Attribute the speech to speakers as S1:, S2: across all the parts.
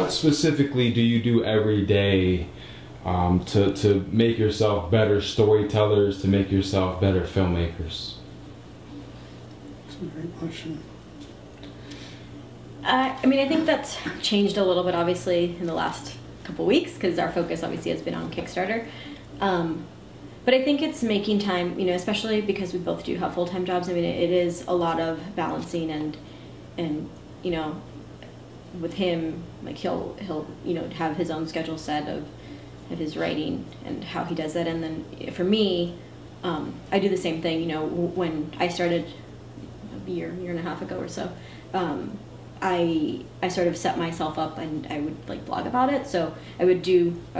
S1: what specifically do you do every day to make yourself better storytellers, to make yourself better filmmakers?
S2: That's a great question.
S3: I mean, I think that's changed a little bit, obviously, in the last couple weeks, because our focus obviously has been on Kickstarter. But I think it's making time, you know, especially because we both do have full-time jobs. I mean, it is a lot of balancing, and you know, with him, like he'll you know, have his own schedule set of his writing and how he does that. And then for me, I do the same thing. You know, when I started a year and a half ago or so, I sort of set myself up, and I would like blog about it. So I would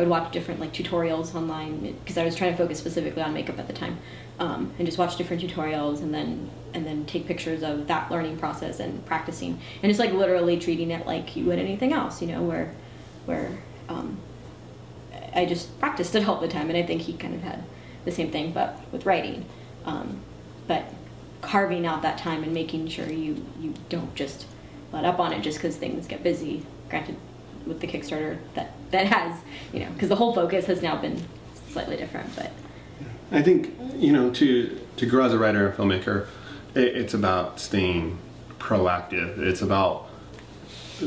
S3: watch different like tutorials online, because I was trying to focus specifically on makeup at the time, and just watch different tutorials, and then take pictures of that learning process and practicing, and just like literally treating it like you would anything else, you know, where I just practiced it all the time. And I think he kind of had the same thing, but with writing, but carving out that time and making sure you don't just let up on it just because things get busy. Granted, with the Kickstarter, that has, you know, because the whole focus has now been slightly different. But
S2: I think, you know, to grow as a writer and filmmaker, it's about staying proactive. It's about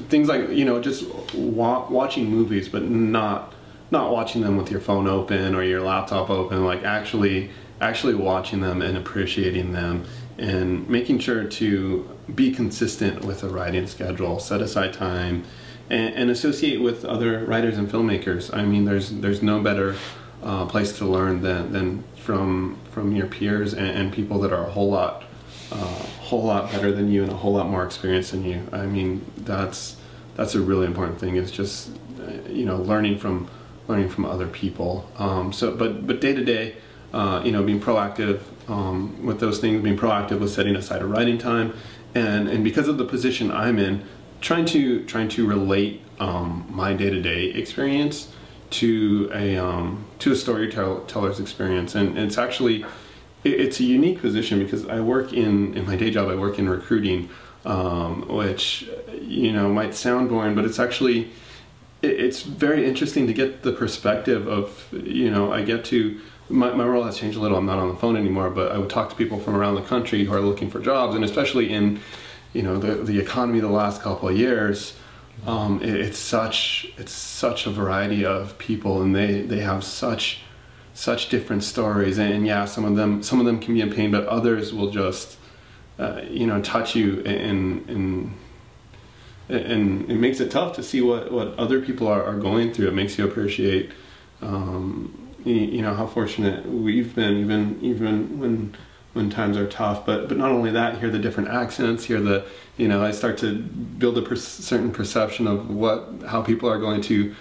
S2: things like, you know, just watching movies, but not watching them with your phone open or your laptop open. Like actually watching them and appreciating them, and making sure to be consistent with a writing schedule, set aside time, and associate with other writers and filmmakers. I mean, there's no better place to learn than from your peers and people that are a whole lot better than you and a whole lot more experienced than you. I mean, that's a really important thing. It's just you know, learning from other people. But day to day, you know, being proactive with those things, being proactive with setting aside a writing time, and because of the position I'm in, trying to relate my day-to-day experience to a storyteller's experience. And it's actually, it's a unique position because I work in my day job, I work in recruiting, which, you know, might sound boring, but it's actually, it's very interesting to get the perspective of, you know, I get to, my role has changed a little. I'm not on the phone anymore, but I would talk to people from around the country who are looking for jobs, and especially in, you know, the economy the last couple of years, it's such a variety of people, and they have such different stories, and yeah, some of them can be in pain, but others will just you know, touch you, and it makes it tough to see what other people are going through. It makes you appreciate you know, how fortunate we've been, even when times are tough. But not only that, hear the different accents, hear the, you know, I start to build a certain perception of how people are going to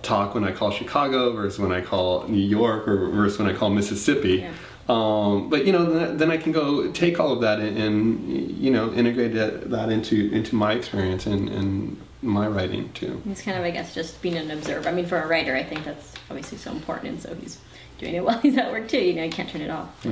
S2: talk when I call Chicago versus when I call New York, or versus when I call Mississippi. Yeah. But you know, then I can go take all of that and you know, integrate that into my experience and my writing too.
S3: It's kind of, I guess, just being an observer. I mean, for a writer, I think that's obviously so important, and so he's doing it while he's at work too. You know, you can't turn it off.